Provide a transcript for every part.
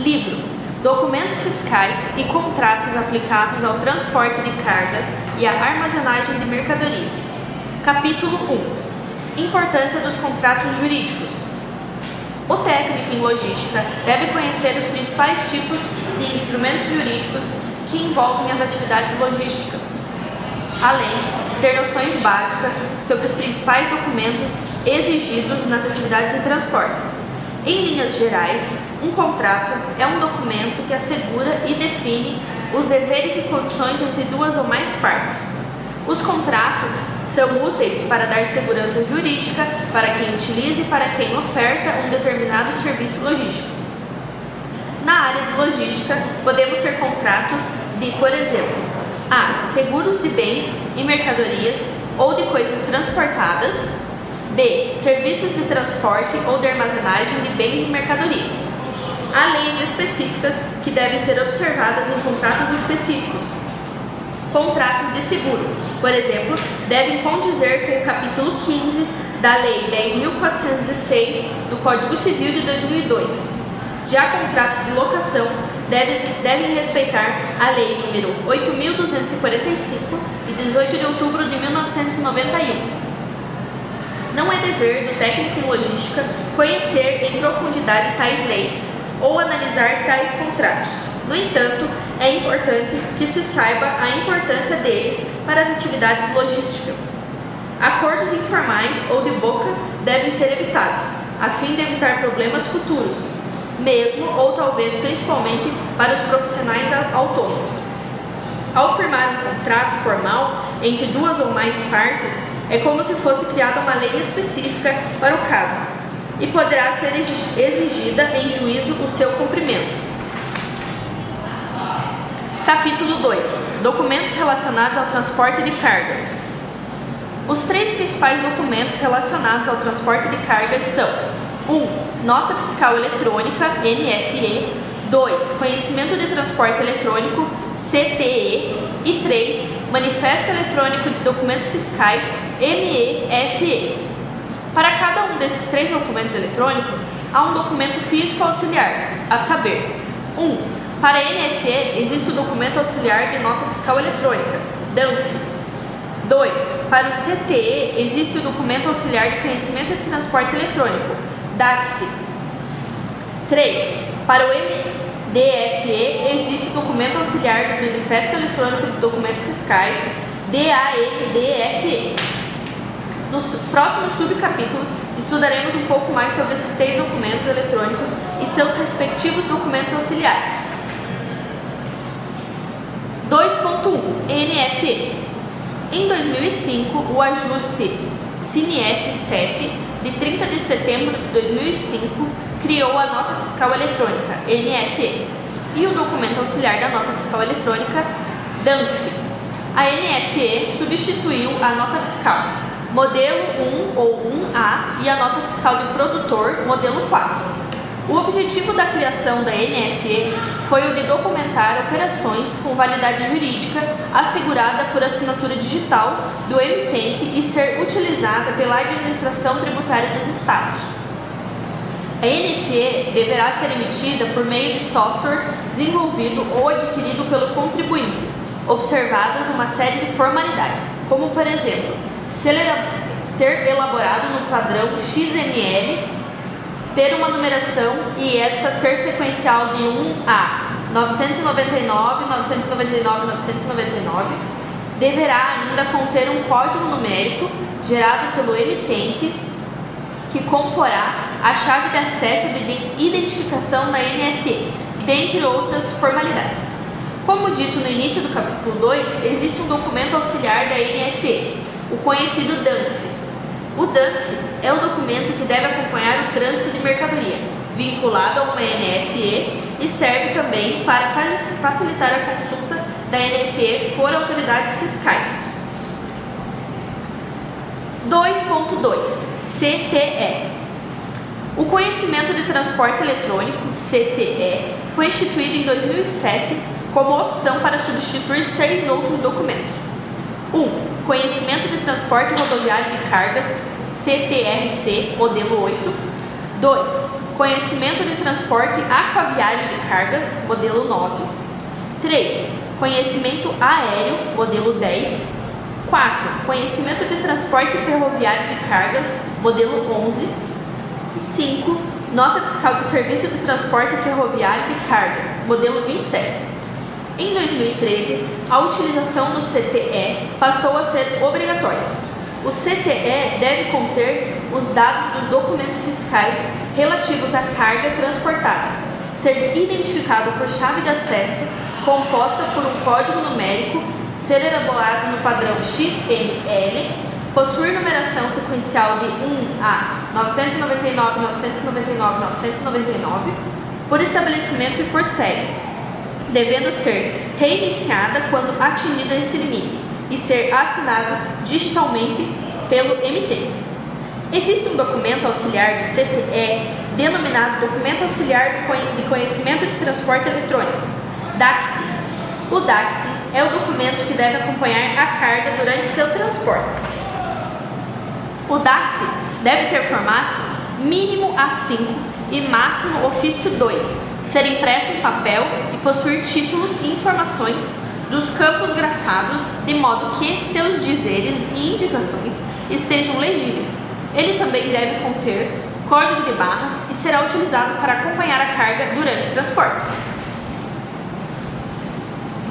Livro: Documentos fiscais e contratos aplicados ao transporte de cargas e à armazenagem de mercadorias. Capítulo 1. Importância dos contratos jurídicos. O técnico em logística deve conhecer os principais tipos de instrumentos jurídicos que envolvem as atividades logísticas, além de ter noções básicas sobre os principais documentos exigidos nas atividades de transporte. Em linhas gerais, um contrato é um documento que assegura e define os deveres e condições entre duas ou mais partes. Os contratos são úteis para dar segurança jurídica para quem utiliza e para quem oferta um determinado serviço logístico. Na área de logística, podemos ter contratos de, por exemplo, A. Seguros de bens e mercadorias ou de coisas transportadas. B. Serviços de transporte ou de armazenagem de bens e mercadorias. Há leis específicas que devem ser observadas em contratos específicos. Contratos de seguro, por exemplo, devem condizer com o capítulo 15 da Lei 10.406 do Código Civil de 2002. Já contratos de locação devem respeitar a Lei número 8.245, de 18 de outubro de 1991. Não é dever do técnico em logística conhecer em profundidade tais leis ou analisar tais contratos. No entanto, é importante que se saiba a importância deles para as atividades logísticas. Acordos informais ou de boca devem ser evitados, a fim de evitar problemas futuros, mesmo ou talvez principalmente para os profissionais autônomos. Ao firmar um contrato formal entre duas ou mais partes, é como se fosse criada uma lei específica para o caso e poderá ser exigida em juízo o seu cumprimento. Capítulo 2. Documentos relacionados ao transporte de cargas. Os três principais documentos relacionados ao transporte de cargas são: 1. Nota fiscal eletrônica, NFE. 2. Conhecimento de transporte eletrônico, CTE. E 3. Manifesto eletrônico de documentos fiscais, MEFE. Para cada um desses três documentos eletrônicos, há um documento físico auxiliar, a saber: 1. Para a NFE, existe o documento auxiliar de nota fiscal eletrônica, DANF. 2. Para o CTE, existe o documento auxiliar de conhecimento de transporte eletrônico, DACT. 3. Para o MDFE, existe o documento auxiliar do Manifesto Eletrônico de Documentos Fiscais, DANDFE. Nos próximos subcapítulos, estudaremos um pouco mais sobre esses três documentos eletrônicos e seus respectivos documentos auxiliares. 2.1 NFE. Em 2005, o ajuste CINEF 7, de 30 de setembro de 2005, criou a Nota Fiscal Eletrônica, NFE, e o documento auxiliar da Nota Fiscal Eletrônica, DANF. A NFE substituiu a Nota Fiscal Modelo 1 ou 1A e a Nota Fiscal de Produtor, Modelo 4. O objetivo da criação da NFE foi o de documentar operações com validade jurídica assegurada por assinatura digital do emitente e ser utilizada pela administração tributária dos estados. A NFE deverá ser emitida por meio de software desenvolvido ou adquirido pelo contribuinte, observadas uma série de formalidades, como, por exemplo, ser elaborado no padrão XML, ter uma numeração e esta ser sequencial de 1A 999, 999, 999, deverá ainda conter um código numérico gerado pelo emitente que comporá a chave de acesso de identificação da NFE, dentre outras formalidades. Como dito no início do capítulo 2, existe um documento auxiliar da NFE, o conhecido DANF. O DANF é o documento que deve acompanhar o trânsito de mercadoria, vinculado a uma NFE, e serve também para facilitar a consulta da NFE por autoridades fiscais. 2.2 CTE. O conhecimento de transporte eletrônico, CTE, foi instituído em 2007 como opção para substituir 6 outros documentos. 1. Conhecimento de transporte rodoviário de cargas, CTRC, modelo 8. 2. Conhecimento de transporte aquaviário de cargas, modelo 9. 3. Conhecimento aéreo, modelo 10. 4. Conhecimento de transporte ferroviário de cargas, modelo 11. E 5. Nota fiscal de serviço de transporte ferroviário de cargas, modelo 27. Em 2013, a utilização do CTE passou a ser obrigatória. O CTE deve conter os dados dos documentos fiscais relativos à carga transportada, ser identificado por chave de acesso composta por um código numérico, ser elaborado no padrão XML, possuir numeração sequencial de 1 a 999, 999, 999, por estabelecimento e por série, devendo ser reiniciada quando atingido esse limite e ser assinado digitalmente pelo emitente. Existe um documento auxiliar do CTE denominado Documento Auxiliar de Conhecimento de Transporte Eletrônico, DACT. O DACT é o documento que deve acompanhar a carga durante seu transporte. O DACT deve ter formato mínimo A5 e máximo ofício 2, ser impresso em papel e possuir títulos e informações dos campos grafados de modo que seus dizeres e indicações estejam legíveis. Ele também deve conter código de barras e será utilizado para acompanhar a carga durante o transporte.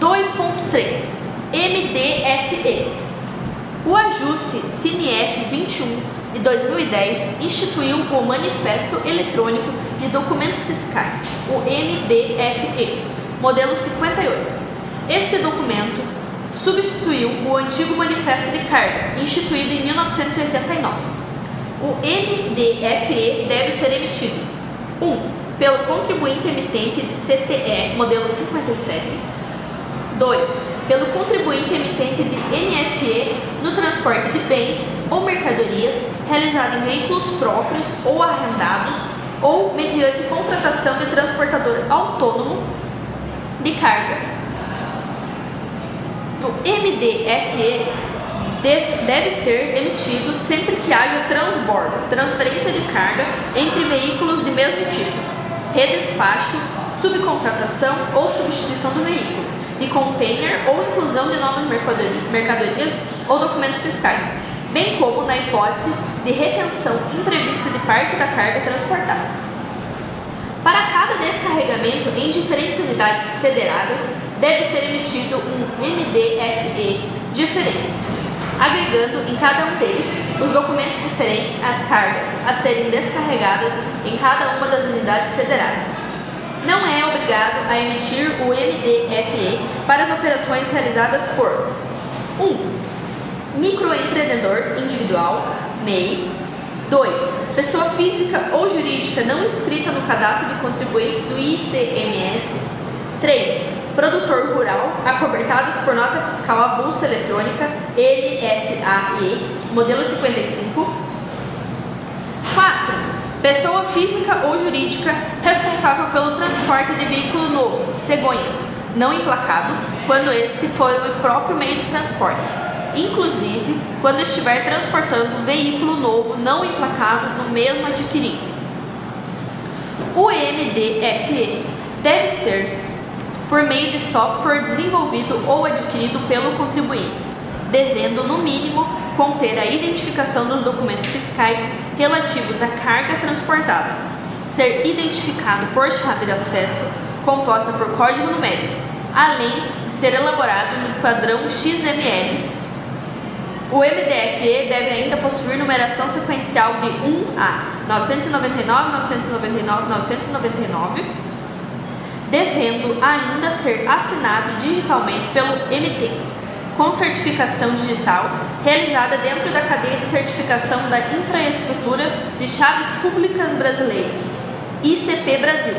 2.3 MDFE. O ajuste CINIF 21 de 2010 instituiu o Manifesto Eletrônico de Documentos Fiscais, o MDFE, modelo 58. Este documento substituiu o antigo Manifesto de Carga, instituído em 1989. O MDFE deve ser emitido 1. Pelo contribuinte emitente de CTE, modelo 57. 2. Pelo contribuinte emitente de NFE no transporte de bens ou mercadorias realizado em veículos próprios ou arrendados ou mediante contratação de transportador autônomo de cargas. O MDFE deve ser emitido sempre que haja transbordo, transferência de carga entre veículos de mesmo tipo, redespacho, subcontratação ou substituição do veículo, de container ou inclusão de novas mercadorias ou documentos fiscais, bem como na hipótese de retenção imprevista de parte da carga transportada. Para cada descarregamento em diferentes unidades federadas, deve ser emitido um MDFE diferente, agregando em cada um deles os documentos referentes às cargas a serem descarregadas em cada uma das unidades federadas. Não é obrigado a emitir o MDFE para as operações realizadas por 1. Microempreendedor individual, MEI. 2. Pessoa física ou jurídica não inscrita no cadastro de contribuintes do ICMS. 3. Produtor rural, acobertados por nota fiscal avulsa eletrônica, NFAE, modelo 55. 4. Pessoa física ou jurídica responsável pelo transporte de veículo novo, cegonhas, não emplacado, quando este for o próprio meio de transporte, inclusive quando estiver transportando veículo novo não emplacado no mesmo adquirente. O MDFE deve ser por meio de software desenvolvido ou adquirido pelo contribuinte, devendo, no mínimo, conter a identificação dos documentos fiscais relativos à carga transportada, ser identificado por chave de acesso composta por código numérico, além de ser elaborado no padrão XML. O MDFE deve ainda possuir numeração sequencial de 1 a 999, 999, 999, devendo ainda ser assinado digitalmente pelo emitente, com certificação digital realizada dentro da cadeia de certificação da infraestrutura de chaves públicas brasileiras, ICP Brasil.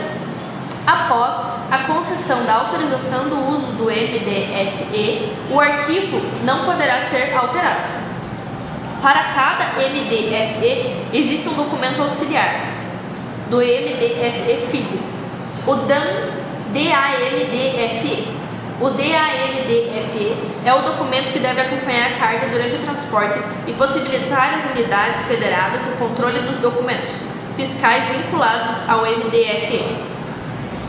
Após a concessão da autorização do uso do MDFE, o arquivo não poderá ser alterado. Para cada MDFE, existe um documento auxiliar do MDFE físico, o DAMDFE. O DAMDFE é o documento que deve acompanhar a carga durante o transporte e possibilitar às unidades federadas o controle dos documentos, fiscais vinculados ao MDFE.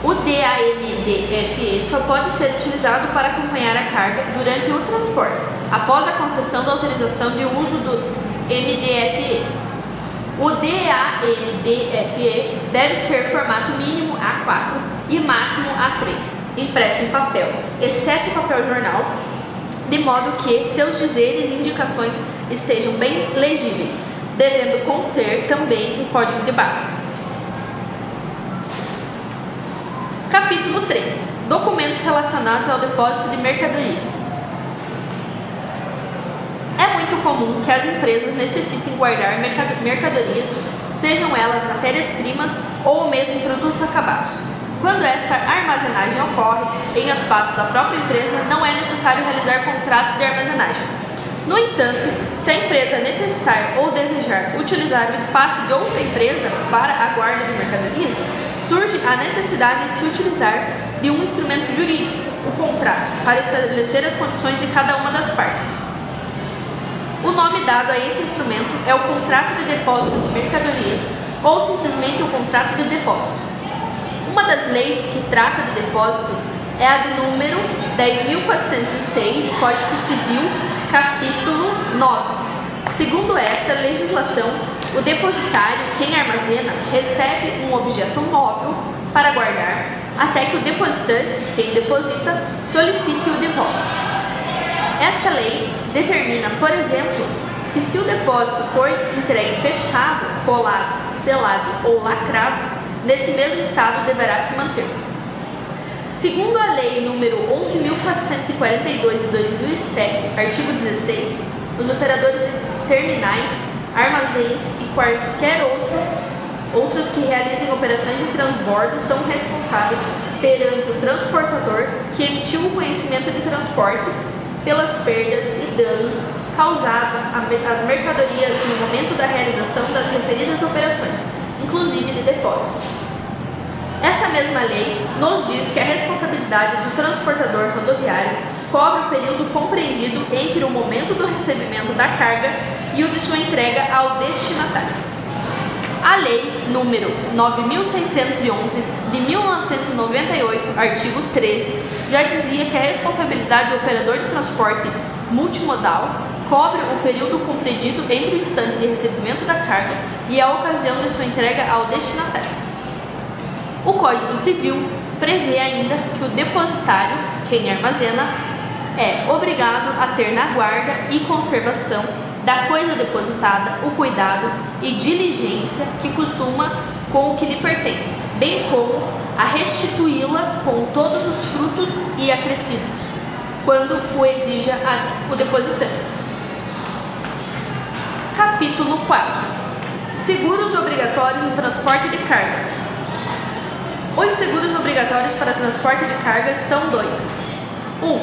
O DAMDFE só pode ser utilizado para acompanhar a carga durante o transporte, após a concessão da autorização de uso do MDFE. O DAMDFE deve ser formato mínimo A4 e máximo A3, impresso em papel, exceto papel jornal, de modo que seus dizeres e indicações estejam bem legíveis, devendo conter também um código de barras. Capítulo 3. Documentos relacionados ao depósito de mercadorias. É muito comum que as empresas necessitem guardar mercadorias, sejam elas matérias-primas ou mesmo produtos acabados. Quando esta armazenagem ocorre em espaço da própria empresa, não é necessário realizar contratos de armazenagem. No entanto, se a empresa necessitar ou desejar utilizar o espaço de outra empresa para a guarda de mercadorias, surge a necessidade de se utilizar de um instrumento jurídico, o contrato, para estabelecer as condições de cada uma das partes. O nome dado a esse instrumento é o contrato de depósito de mercadorias ou simplesmente o contrato de depósito. Uma das leis que trata de depósitos é a de número 10.406 do Código Civil, capítulo 9. Segundo esta legislação, o depositário, quem armazena, recebe um objeto móvel para guardar até que o depositante, quem deposita, solicite o de volta. Esta lei determina, por exemplo, que se o depósito for entregue fechado, colado, selado ou lacrado, nesse mesmo estado deverá se manter. Segundo a Lei número 11.442 de 2007, artigo 16, os operadores de terminais, armazéns e quaisquer outros que realizem operações de transbordo são responsáveis perante o transportador que emitiu o conhecimento de transporte pelas perdas e danos causados às mercadorias no momento da realização das referidas operações, inclusive de depósito. Essa mesma lei nos diz que a responsabilidade do transportador rodoviário cobre o período compreendido entre o momento do recebimento da carga e o de sua entrega ao destinatário. A Lei número 9.611 de 1998, artigo 13, já dizia que a responsabilidade do operador de transporte multimodal cobre o período compreendido entre o instante de recebimento da carga e a ocasião de sua entrega ao destinatário. O Código Civil prevê ainda que o depositário, quem armazena, é obrigado a ter na guarda e conservação da coisa depositada o cuidado e diligência que costuma com o que lhe pertence, bem como a restituí-la com todos os frutos e acrescidos, quando o exija o depositante. Capítulo 4. Seguros obrigatórios no transporte de cargas. Os seguros obrigatórios para transporte de cargas são dois. 1.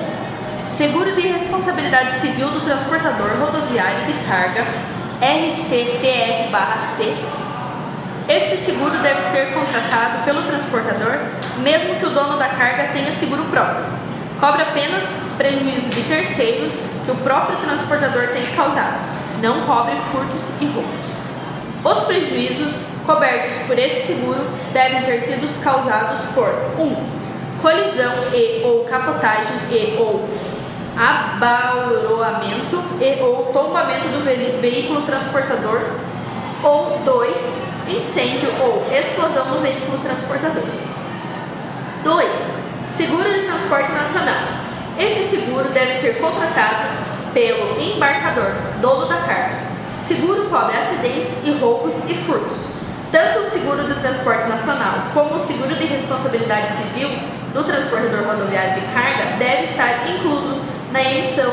Seguro de responsabilidade civil do transportador rodoviário de carga, RCTR/C. Este seguro deve ser contratado pelo transportador, mesmo que o dono da carga tenha seguro próprio. Cobre apenas prejuízos de terceiros que o próprio transportador tenha causado. Não cobre furtos e roubos. Os prejuízos cobertos por esse seguro devem ter sido causados por 1. Colisão e ou capotagem e ou abauroamento e ou tombamento do veículo transportador, ou 2. Incêndio ou explosão do veículo transportador. 2. Seguro de transporte nacional. Esse seguro deve ser contratado pelo embarcador, dono da carga. Seguro cobre acidentes e roubos e furtos. Tanto o seguro do transporte nacional como o seguro de responsabilidade civil do transportador rodoviário de carga devem estar inclusos na emissão